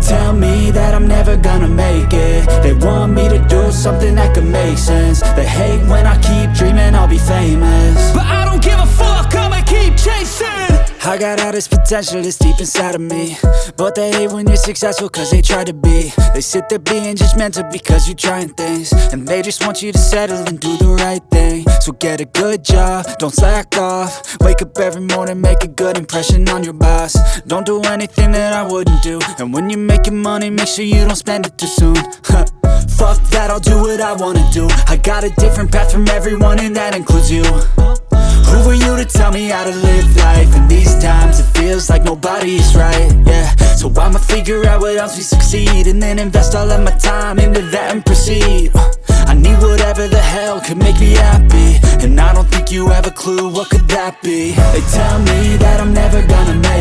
tell me that I'm never gonna make it. They want me to do something that could make sense. They hate when I keep dreaming I'll be famous, but I don't give a fuck, I'ma keep chasing. I got all this potential that's deep inside of me, but they hate when you're successful cause they try to be. They sit there being judgmental because you're trying things, and they just want you to settle and do the right thing. So get a good job, don't slack off. Wake up every morning, make a good impression on your boss. Don't do anything that I wouldn't do, and when you're making money, make sure you don't spend it too soon. Fuck that, I'll do what I wanna do. I got a different path from everyone, and that includes you. Who are you to tell me how to live life? In these times it feels like nobody is right, yeah. So I'ma figure out what else we succeed, and then invest all of my time into that and proceed. I need whatever the hell could make me happy, and I don't think you have a clue what could that be. They tell me that I'm never gonna make